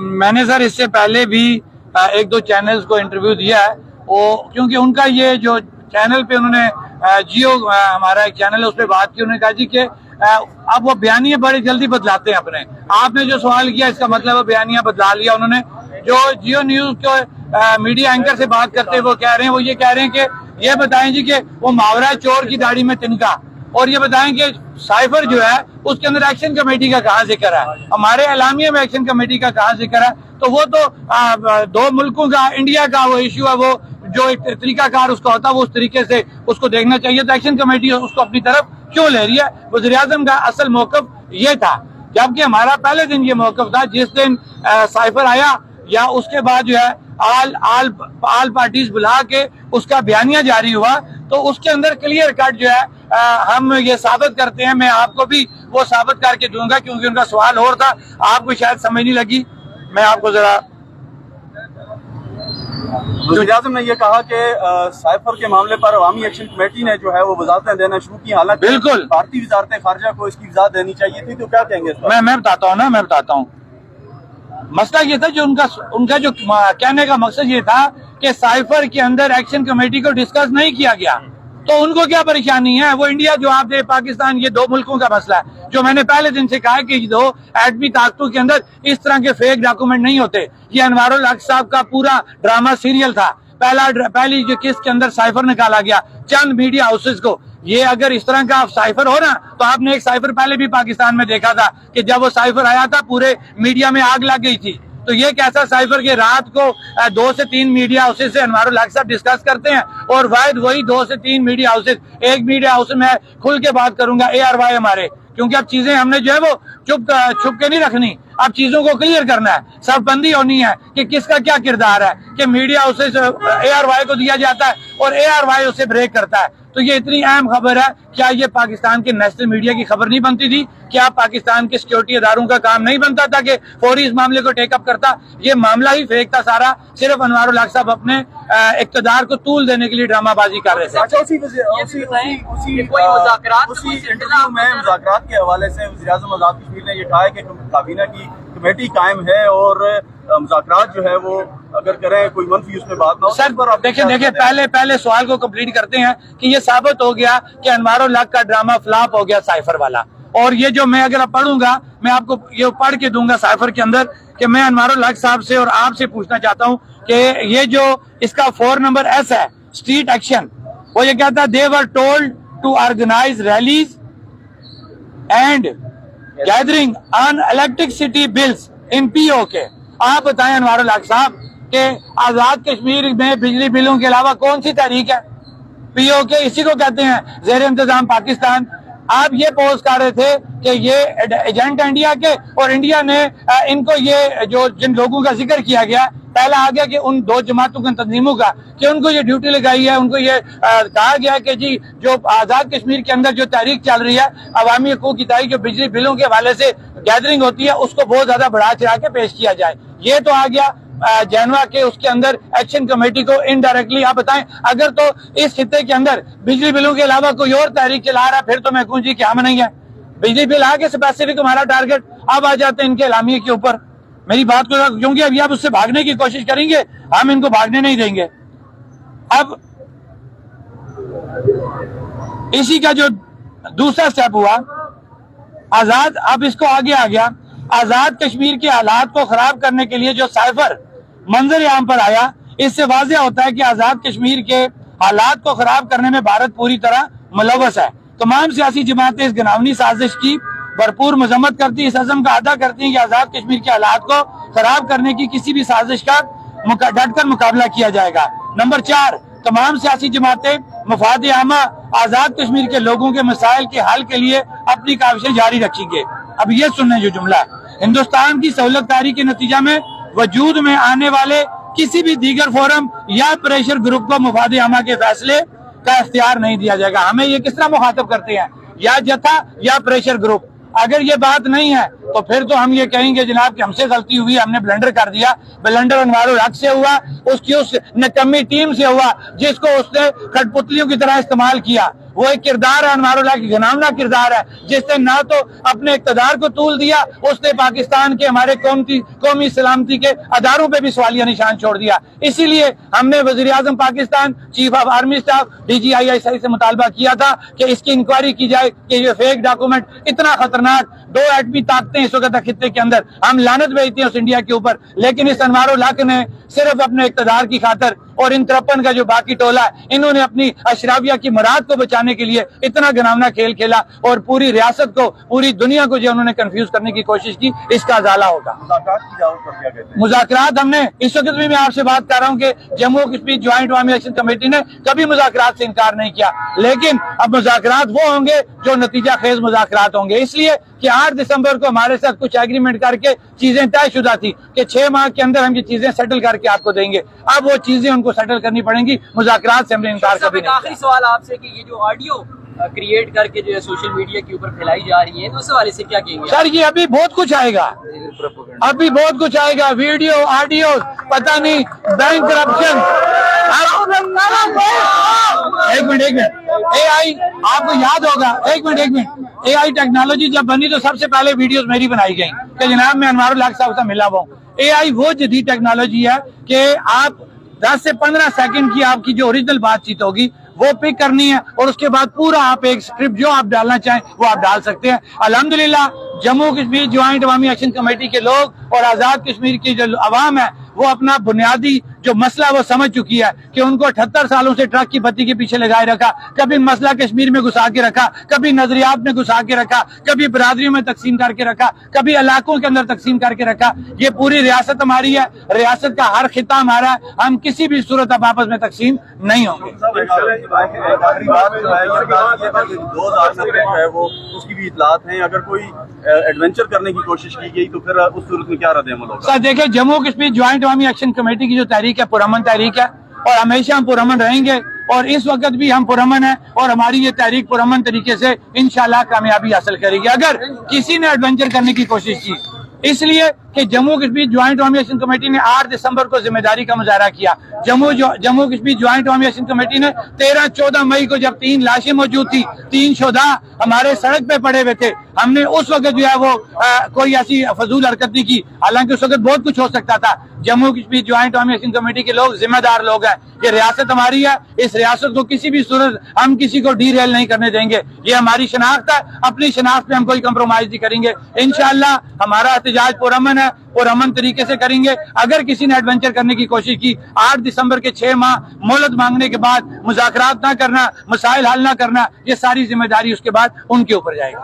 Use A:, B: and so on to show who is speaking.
A: मैंने सर इससे पहले भी एक दो चैनल्स को इंटरव्यू दिया है, वो क्योंकि उनका ये जो चैनल पे उन्होंने जियो हमारा एक चैनल है उस पर बात की, उन्होंने कहा जी कि अब वो बयानियां बड़े जल्दी बदलाते हैं अपने। आपने जो सवाल किया इसका मतलब है बयानियां बदला लिया उन्होंने। जो जियो न्यूज के मीडिया एंकर से बात करते हैं वो कह रहे हैं, वो ये कह रहे हैं कि ये बताएं जी कि वो मावरा चोर की दाढ़ी में तिनका, और ये बताएं कि साइफर जो है उसके अंदर एक्शन कमेटी का कहाँ जिक्र है, हमारे एलामिया में एक्शन कमेटी का कहाँ जिक्र है। तो वो तो दो मुल्कों का, इंडिया का वो इश्यू है, वो जो एक तरीकाकार उसका होता है वो उस तरीके से उसको देखना चाहिए। तो एक्शन कमेटी उसको अपनी तरफ क्यों ले रही है? वज़ीर आज़म का असल मौकफ ये था, जबकि हमारा पहले दिन ये मौकफ था जिस दिन साइफर आया या उसके बाद जो है आल पार्टीज बुला के उसका बयानिया जारी हुआ, तो उसके अंदर क्लियर कट जो है हम ये साबित करते हैं। मैं आपको भी वो साबित करके दूंगा क्योंकि उनका सवाल और था, आपको शायद समझ नहीं लगी। मैं आपको जरा
B: वज़ीर-ए-आज़म ने यह कहा कि साइफर के मामले पर अवामी एक्शन कमेटी ने जो है वो वजारतें देना शुरू की, हालांकि
A: बिल्कुल
B: भारतीय वजारत खारजा को इसकी वजारत देनी चाहिए थी, तो क्या कहेंगे?
A: मैं बताता हूँ ना, मैं बताता हूँ। मसला ये था जो उनका जो कहने का मकसद ये था कि साइफर के अंदर एक्शन कमेटी को डिस्कस नहीं किया गया, तो उनको क्या परेशानी है? वो इंडिया जो आप दे पाकिस्तान, ये दो मुल्कों का मसला है। जो मैंने पहले दिन से कहा कि दो एटमी ताकतों के अंदर इस तरह के फेक डॉक्यूमेंट नहीं होते। ये अनवारुल हक साहब का पूरा ड्रामा सीरियल था। पहली जो किस के अंदर साइफर निकाला गया चंद मीडिया हाउसेस को। ये अगर इस तरह का साइफर हो ना, तो आपने एक साइफर पहले भी पाकिस्तान में देखा था कि जब वो साइफर आया था पूरे मीडिया में आग लग गई थी। तो ये कैसा साइफर के रात को 2 से 3 मीडिया हाउसेज से अनवारुल हक साहब डिस्कस करते हैं, और वाहिद वही 2 से 3 मीडिया हाउसेज। एक मीडिया हाउस में खुल के बात करूंगा, ARY हमारे, क्योंकि अब चीजें हमने जो है वो छुप के नहीं रखनी, अब चीजों को क्लियर करना है, सरबंदी होनी है कि किसका क्या किरदार है। कि मीडिया हाउसेज ARY को दिया जाता है और ARY उसे ब्रेक करता है। तो ये इतनी अहम खबर है, क्या ये पाकिस्तान के नेशनल मीडिया की खबर नहीं बनती थी? क्या पाकिस्तान के सिक्योरिटी इदारों का काम नहीं बनता था कि फौरी इस मामले को टेकअप करता? ये मामला ही फेक था सारा, सिर्फ अनवारुल हक साहब अपने इक़्तिदार को तूल देने के लिए ड्रामाबाजी कर रहे थे।
B: अच्छा, उसी इंटरव्यू में मुज़ाकरात के हवाले से वज़ीर-ए-आज़म आज़ाद कश्मीर ने यह कहा है कि काबीना की कमेटी कायम है और मुज़ाकरात जो है वो अगर करें कोई मंफी उसमें बात ना हो।
A: सर देखिए पहले सवाल को कंप्लीट करते हैं कि ये साबित हो गया कि अनवारुल हक का ड्रामा फ्लॉप हो गया साइफर वाला। और ये जो मैं अगर पढ़ूंगा, मैं आपको ये पढ़ के दूंगा साइफर के अंदर कि मैं अनवारुल हक साहब से और आपसे पूछना चाहता हूं कि ये जो इसका 4 नंबर S है, स्ट्रीट एक्शन, वो ये कहता है they were told to organise rallies and gathering on electricity bills in POK। आप बताएं अनवारुल हक साहब कि आजाद कश्मीर में बिजली बिलों के अलावा कौन सी तहरीक है? POK इसी को कहते हैं, ज़ेर इंतजाम पाकिस्तान। आप ये पोस्ट कर रहे थे कि ये एजेंट इंडिया के, और इंडिया ने इनको ये जो जिन लोगों का जिक्र किया गया, पहला आ गया कि उन 2 जमातों के तंजीमों का, कि उनको ये ड्यूटी लगाई है, उनको ये कहा गया कि जी जो आजाद कश्मीर के अंदर जो तहरीक चल रही है अवामी हकूक की तहरीक, जो बिजली बिलों के हवाले से गैदरिंग होती है, उसको बहुत ज्यादा बढ़ा चढ़ा के पेश किया जाए। ये तो आ गया जनवा के उसके अंदर एक्शन कमेटी को इनडायरेक्टली। आप बताएं, अगर तो इस खित्ते के अंदर बिजली बिलों के अलावा कोई और तहरीक चला रहा है, फिर तो मैं कहूँ जी क्या नहीं है। बिजली बिल आगे स्पेसिफिक हमारा टारगेट अब आ जाते हैं इनके एलामिये के ऊपर। मेरी बात को, क्योंकि अभी आप उससे भागने की कोशिश करेंगे, हम इनको भागने नहीं देंगे। अब इसी का जो दूसरा स्टेप हुआ आजाद, अब इसको आगे आ गया, आजाद कश्मीर के हालात को खराब करने के लिए जो साइफर मंजर आम पर आया, इससे वाज़ेह होता है कि आजाद कश्मीर के हालात को खराब करने में भारत पूरी तरह मुलव्वस है। तमाम सियासी जमातें इस घिनौनी साजिश की भरपूर मजम्मत करती, इस अज़म का अदा करती हैं कि आजाद कश्मीर के हालात को खराब करने की किसी भी साजिश का डटकर मुकाबला किया जाएगा। नंबर 4, तमाम सियासी जमातें मफाद आमा आजाद कश्मीर के लोगों के मसाइल के हल के लिए अपनी काविशें जारी रखेंगे। अब ये सुनने जो जुमला, हिंदुस्तान की सहूलतकारी के नतीजा में वजूद में आने वाले किसी भी दीगर फोरम या प्रेशर ग्रुप को मफाद आमा के फैसले का इख्तियार नहीं दिया जाएगा। हमें ये किस तरह मुखातब करते हैं, या जथा या प्रेशर ग्रुप। अगर ये बात नहीं है तो फिर तो हम ये कहेंगे जनाब कि हमसे गलती हुई, हमने ब्लंडर कर दिया। ब्लंडर अनवारुल हक से हुआ, उसकी उस निकम्मी टीम से हुआ जिसको उसने कठपुतलियों की तरह इस्तेमाल किया। वो एक किरदार है अनवारुल्लाह की, घिनौना किरदार है, जिसने ना तो अपने इक़्तिदार को तूल दिया, उसने पाकिस्तान के हमारे कौमी सलामती के अदारों पे भी सवालिया निशान छोड़ दिया। इसीलिए हमने वज़ीर-ए-आज़म Pakistan, chief of army staff, DGISI से मुतालबा किया था कि इसकी इंक्वायरी की जाए कि ये फेक डॉक्यूमेंट इतना खतरनाक, 2 एटमी ताकतें इस वक्त खित्ते के अंदर, हम लानत भेजते हैं उस इंडिया के ऊपर, लेकिन इस अनवारुल हक ने सिर्फ अपने इक़्तिदार की खातर और इन 53 का जो बाकी टोला है, इन्होंने अपनी अशराफिया की मुराद को बचाने के लिए इतना घिनौना खेल खेला और पूरी रियासत को, पूरी दुनिया को जो उन्होंने कंफ्यूज करने की कोशिश की, इसका अजाला होगा। मुज़ाकरात हमने इस वक्त भी मैं आपसे बात कर रहा हूँ कि जम्मू कश्मीर ज्वाइंट अवामी एक्शन कमेटी ने कभी मुज़ाकरात से इनकार नहीं किया, लेकिन अब मुज़ाकरात वो होंगे जो नतीजा खेज मुज़ाकरात होंगे, इसलिए कि 8 दिसंबर को हमारे साथ कुछ एग्रीमेंट करके चीजें तयशुदा थी कि 6 माह के अंदर हम ये चीजें सेटल करके आपको देंगे। अब वो चीजें उनको सेटल करनी पड़ेंगी, मुज़ाकरात से हमने इनकार कभी नहीं।
C: आखिरी सवाल आपसे कि ये जो ऑडियो क्रिएट करके जो है सोशल मीडिया के ऊपर फैलाई जा रही है, तो उस हवाले से क्या कहेंगे
A: सर? ये अभी बहुत कुछ आएगा, अभी बहुत कुछ आएगा, वीडियो, ऑडियो, पता नहीं, बैंक करप्शन। एक मिनट, AI आपको याद होगा, एक मिनट, AI टेक्नोलॉजी जब बनी तो सबसे पहले वीडियोस मेरी बनाई गई कि जनाब मैं अनवारुल हक साहब से मिला हुआ हूँ। AI वो जदीद टेक्नोलॉजी है कि आप 10 से 15 सेकंड की आपकी जो ओरिजिनल बातचीत होगी वो पिक करनी है और उसके बाद पूरा आप एक स्क्रिप्ट जो आप डालना चाहें वो आप डाल सकते हैं। अल्हम्दुलिल्लाह जम्मू कश्मीर ज्वाइंट अवामी एक्शन कमेटी के लोग और आजाद कश्मीर की जो अवाम है वो अपना बुनियादी जो मसला वो समझ चुकी है कि उनको 78 सालों से ट्रक की बत्ती के पीछे लगाए रखा, कभी मसला कश्मीर में घुसा के रखा, कभी नजरियात में घुसा के रखा, कभी बरादरियों में तकसीम करके रखा, कभी इलाकों के अंदर तकसीम करके रखा। ये पूरी रियासत हमारी है, रियासत का हर खिता हमारा है, हम किसी भी सूरत अब आपस में तकसीम नहीं होंगे।
B: 2017 है वो, उसकी भी इतलात है, अगर कोई एडवेंचर करने की कोशिश की गई तो फिर उस सूरत में क्या रद्द-ए-अमल होगा?
A: सर देखिए, जम्मू कश्मीर ज्वाइंट अवामी एक्शन कमेटी की जो तहरीक है पुरअमन तहरीक है और हमेशा हम पुरअमन रहेंगे और इस वक्त भी हम पुरअमन है और हमारी ये तहरीक पुरअमन तरीके से इंशाल्लाह कामयाबी हासिल करेगी। अगर किसी ने एडवेंचर करने की कोशिश की, इसलिए कि जम्मू कश्मीर ज्वाइंट अवामी एक्शन कमेटी ने 8 दिसंबर को जिम्मेदारी का मुजाहरा किया। जम्मू कश्मीर ज्वाइंट अवामी एक्शन कमेटी ने 13-14 मई को जब 3 लाशें मौजूद थी, 3 शुहदा हमारे सड़क पे पड़े हुए थे, हमने उस वक्त जो है वो कोई ऐसी फजूल हरकत नहीं की, हालांकि उस वक्त बहुत कुछ हो सकता था। जम्मू कश्मीर ज्वाइंट अवामी एक्शन कमेटी के लोग जिम्मेदार लोग हैं, ये रियासत हमारी है, इस रियासत को किसी भी सूरत हम किसी को डीरेल नहीं करने देंगे। ये हमारी शनाख्त है, अपनी शनाख्त पे हम कोई कंप्रोमाइज नहीं करेंगे। इंशाअल्लाह हमारा एहतजाज पुरअमन है और अमन तरीके से करेंगे। अगर किसी ने एडवेंचर करने की कोशिश की, 8 दिसंबर के 6 माह मोहलत मांगने के बाद मुज़ाकरात ना करना, मसाइल हल ना करना, ये सारी जिम्मेदारी उसके बाद उनके ऊपर जाएगी।